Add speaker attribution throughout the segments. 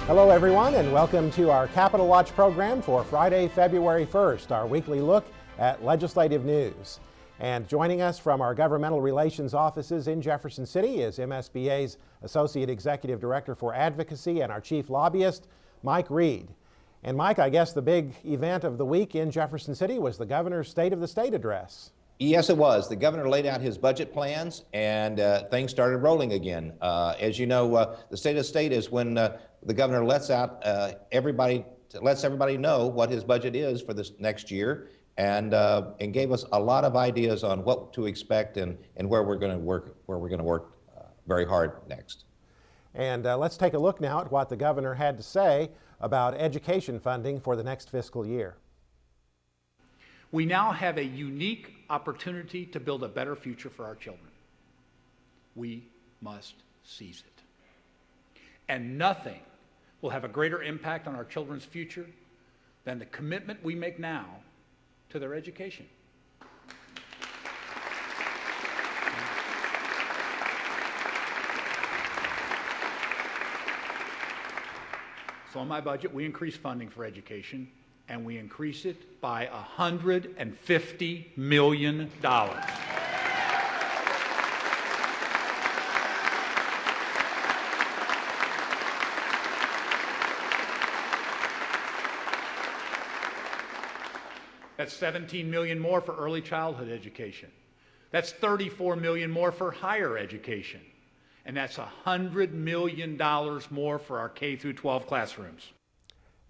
Speaker 1: Hello everyone, and welcome to our Capitol Watch program for Friday, February 1st, our weekly look at legislative news. And joining us from our governmental relations offices in Jefferson City is MSBA's Associate Executive Director for Advocacy and our Chief Lobbyist, Mike Reed. And Mike, I guess the big event of the week in Jefferson City was the governor's State of the State address.
Speaker 2: Yes, it was. The governor laid out his budget plans, and things started rolling again. As you know, the State of the State is when the governor lets everybody know what his budget is for this next year, and gave us a lot of ideas on what to expect and where we're going to work very hard next.
Speaker 1: And let's take a look now at what the governor had to say about education funding for the next fiscal year.
Speaker 3: We now have a unique opportunity to build a better future for our children. We must seize it. And nothing will have a greater impact on our children's future than the commitment we make now to their education. So in my budget, we increase funding for education, and we increase it by $150 million. That's $17 million more for early childhood education. That's $34 million more for higher education. And that's $100 million more for our K through 12 classrooms.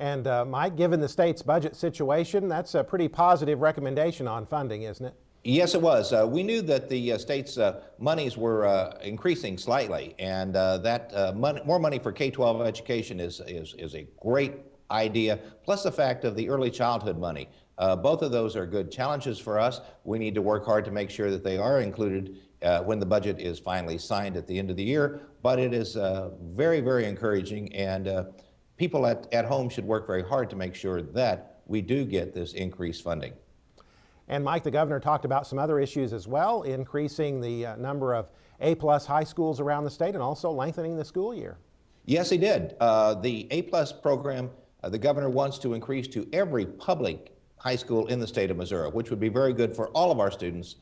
Speaker 1: And Mike, given the state's budget situation, that's a pretty positive recommendation on funding, isn't it?
Speaker 2: Yes, it was. We knew that the state's monies were increasing slightly, and more money for K-12 education is a great idea, plus the fact of the early childhood money. Both of those are good challenges for us. We need to work hard to make sure that they are included when the budget is finally signed at the end of the year, but it is very, very encouraging, and people at home should work very hard to make sure that we do get this increased funding.
Speaker 1: And Mike, the governor talked about some other issues as well, increasing the number of A-plus high schools around the state and also lengthening the school year.
Speaker 2: Yes, he did. The A-plus program, the governor wants to increase to every public high school in the state of Missouri, which would be very good for all of our students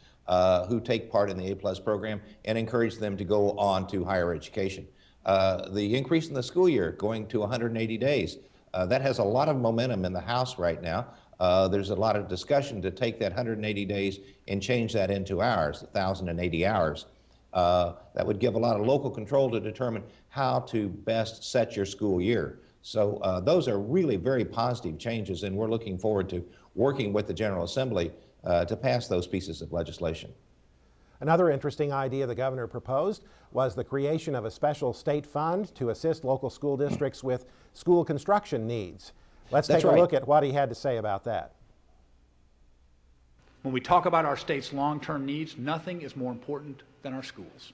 Speaker 2: who take part in the A-plus program and encourage them to go on to higher education. The increase in the school year going to 180 days, that has a lot of momentum in the House right now. There's a lot of discussion to take that 180 days and change that into hours, 1,080 hours. That would give a lot of local control to determine how to best set your school year. So those are really very positive changes, and we're looking forward to working with the General Assembly to pass those pieces of legislation.
Speaker 1: Another interesting idea the governor proposed was the creation of a special state fund to assist local school districts with school construction needs. Let's take a look at what he had to say about that.
Speaker 3: When we talk about our state's long-term needs, nothing is more important than our schools.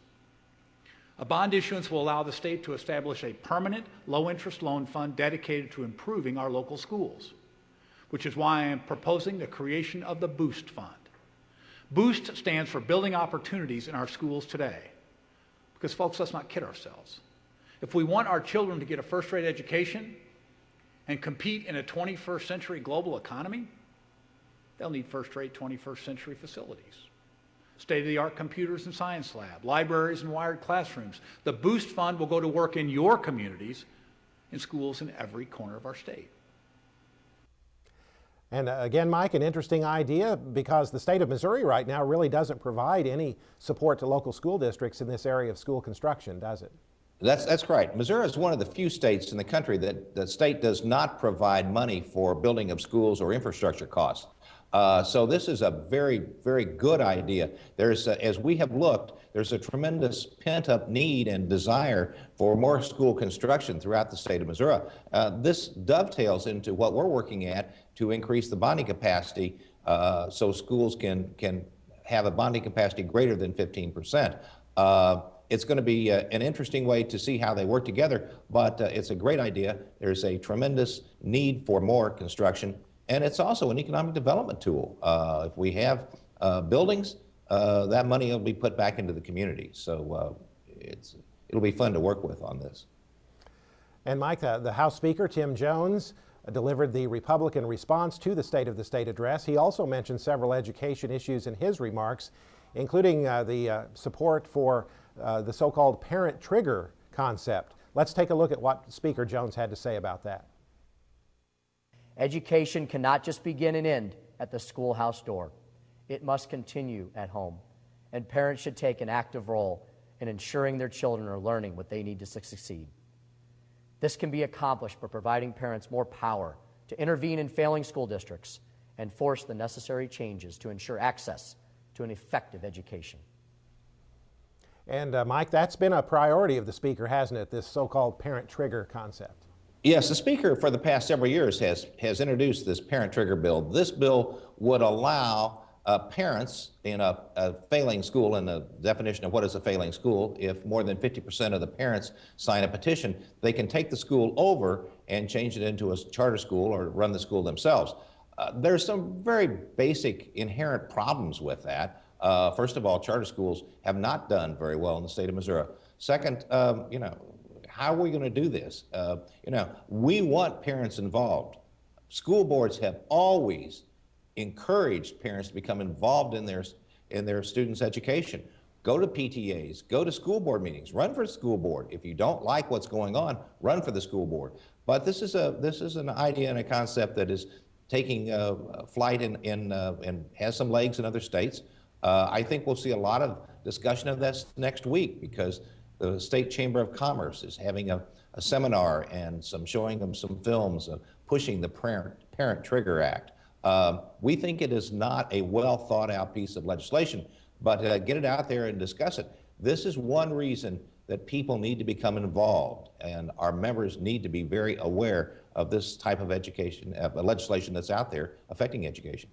Speaker 3: A bond issuance will allow the state to establish a permanent low-interest loan fund dedicated to improving our local schools, which is why I am proposing the creation of the Boost Fund. Boost stands for Building Opportunities in Our Schools Today. Because folks, let's not kid ourselves. If we want our children to get a first-rate education and compete in a 21st century global economy, they'll need first-rate 21st century facilities. State-of-the-art computers and science lab, libraries and wired classrooms. The Boost Fund will go to work in your communities, in schools in every corner of our state.
Speaker 1: And again, Mike, an interesting idea because the state of Missouri right now really doesn't provide any support to local school districts in this area of school construction, does it?
Speaker 2: That's right. Missouri is one of the few states in the country that the state does not provide money for building of schools or infrastructure costs. So this is a very, very good idea. As we have looked, there's a tremendous pent-up need and desire for more school construction throughout the state of Missouri. This dovetails into what we're working at to increase the bonding capacity so schools can have a bonding capacity greater than 15%. It's going to be an interesting way to see how they work together, but it's a great idea. There's a tremendous need for more construction. And it's also an economic development tool. If we have buildings, that money will be put back into the community. So it'll be fun to work with on this.
Speaker 1: And Mike, the House Speaker, Tim Jones, delivered the Republican response to the State of the State address. He also mentioned several education issues in his remarks, including the support for the so-called parent trigger concept. Let's take a look at what Speaker Jones had to say about that.
Speaker 4: Education cannot just begin and end at the schoolhouse door. It must continue at home, and parents should take an active role in ensuring their children are learning what they need to succeed. This can be accomplished by providing parents more power to intervene in failing school districts and force the necessary changes to ensure access to an effective education.
Speaker 1: And Mike, that's been a priority of the Speaker, hasn't it, this so-called parent trigger concept?
Speaker 2: Yes, the Speaker for the past several years has introduced this parent trigger bill. This bill would allow parents in a failing school, and the definition of what is a failing school, if more than 50% of the parents sign a petition, they can take the school over and change it into a charter school or run the school themselves. There's some very basic inherent problems with that. First of all, charter schools have not done very well in the state of Missouri. Second, how are we going to do this? We want parents involved. School boards have always encouraged parents to become involved in their students' education. Go to PTAs, go to school board meetings, run for school board. If you don't like what's going on, run for the school board. But this is an idea and a concept that is taking flight and has some legs in other states. I think we'll see a lot of discussion of this next week, because the State Chamber of Commerce is having a seminar and showing them some films pushing the Parent Trigger Act. We think it is not a well thought out piece of legislation, but get it out there and discuss it. This is one reason that people need to become involved, and our members need to be very aware of this type of legislation that's out there affecting education.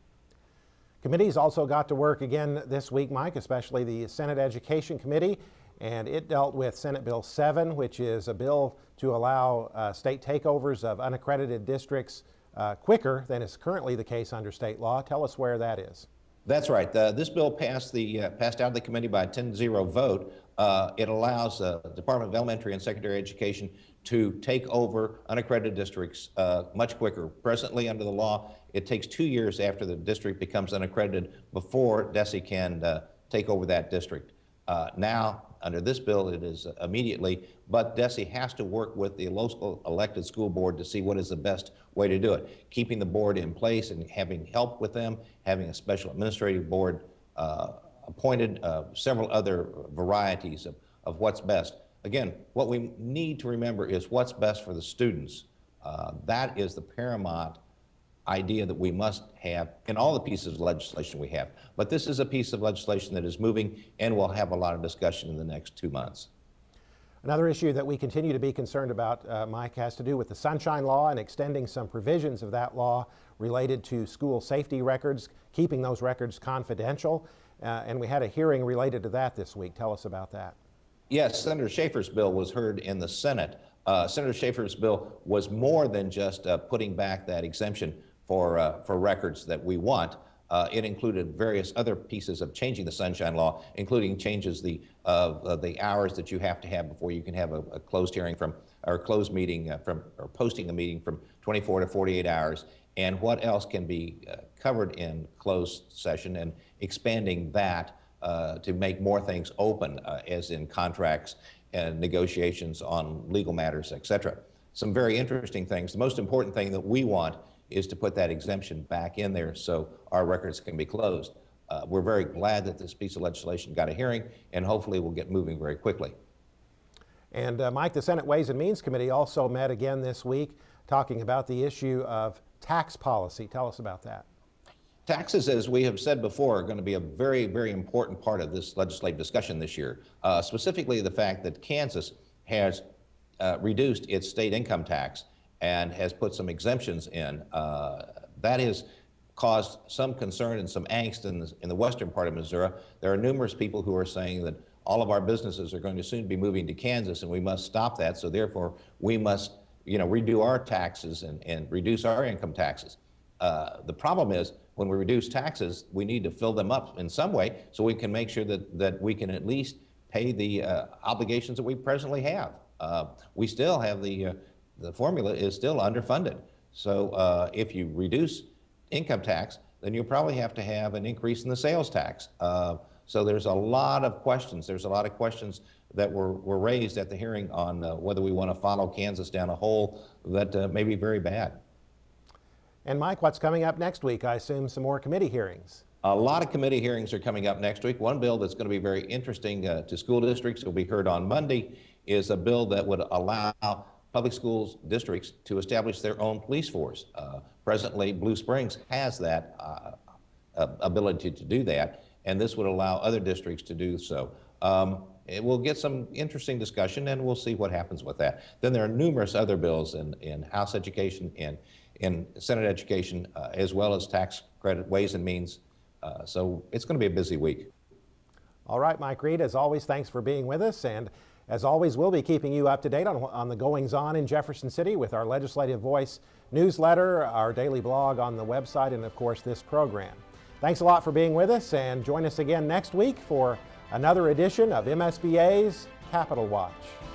Speaker 1: Committees also got to work again this week, Mike, especially the Senate Education Committee, and it dealt with Senate Bill 7, which is a bill to allow state takeovers of unaccredited districts quicker than is currently the case under state law. Tell us where that is.
Speaker 2: That's right. This bill passed out of the committee by a 10-0 vote. It allows the Department of Elementary and Secondary Education to take over unaccredited districts much quicker. Presently, under the law, it takes 2 years after the district becomes unaccredited before DESE can take over that district. Now, under this bill, it is immediately, but DESE has to work with the local elected school board to see what is the best way to do it. Keeping the board in place and having help with them, having a special administrative board appointed, several other varieties of what's best. Again, what we need to remember is what's best for the students. That is the paramount idea that we must have in all the pieces of legislation we have. But this is a piece of legislation that is moving, and we'll have a lot of discussion in the next 2 months.
Speaker 1: Another issue that we continue to be concerned about, Mike, has to do with the Sunshine Law and extending some provisions of that law related to school safety records, keeping those records confidential. And we had a hearing related to that this week. Tell us about that.
Speaker 2: Yes, Senator Schaefer's bill was heard in the Senate. Senator Schaefer's bill was more than just putting back that exemption for records that we want. It included various other pieces of changing the Sunshine Law, including changes the hours that you have to have before you can have a closed hearing or closed meeting or posting a meeting from 24 to 48 hours, and what else can be covered in closed session, and expanding that to make more things open, as in contracts and negotiations on legal matters, etc. Some very interesting things. The most important thing that we want is to put that exemption back in there so our records can be closed. We're very glad that this piece of legislation got a hearing, and hopefully we'll get moving very quickly.
Speaker 1: And Mike, the Senate Ways and Means Committee also met again this week talking about the issue of tax policy. Tell us about that.
Speaker 2: Taxes, as we have said before, are going to be a very, very important part of this legislative discussion this year. Specifically the fact that Kansas has reduced its state income tax and has put some exemptions in. That has caused some concern and some angst in the western part of Missouri. There are numerous people who are saying that all of our businesses are going to soon be moving to Kansas, and we must stop that. So therefore, we must, redo our taxes and reduce our income taxes. The problem is, when we reduce taxes, we need to fill them up in some way so we can make sure that we can at least pay the obligations that we presently have. We still have the the formula is still underfunded. So if you reduce income tax, then you'll probably have to have an increase in the sales tax. So there's a lot of questions. There's a lot of questions that were raised at the hearing on whether we want to follow Kansas down a hole that may be very bad.
Speaker 1: And Mike, what's coming up next week? I assume some more committee hearings.
Speaker 2: A lot of committee hearings are coming up next week. One bill that's going to be very interesting to school districts, will be heard on Monday, is a bill that would allow public schools districts to establish their own police force. Presently, Blue Springs has that ability to do that, and this would allow other districts to do so. It will get some interesting discussion, and we'll see what happens with that. Then there are numerous other bills in House Education and in Senate Education, as well as tax credit, Ways and Means. So it's going to be a busy week.
Speaker 1: All right, Mike Reed, as always, thanks for being with us. And as always, we'll be keeping you up to date on the goings-on in Jefferson City with our Legislative Voice newsletter, our daily blog on the website, and of course this program. Thanks a lot for being with us, and join us again next week for another edition of MSBA's Capitol Watch.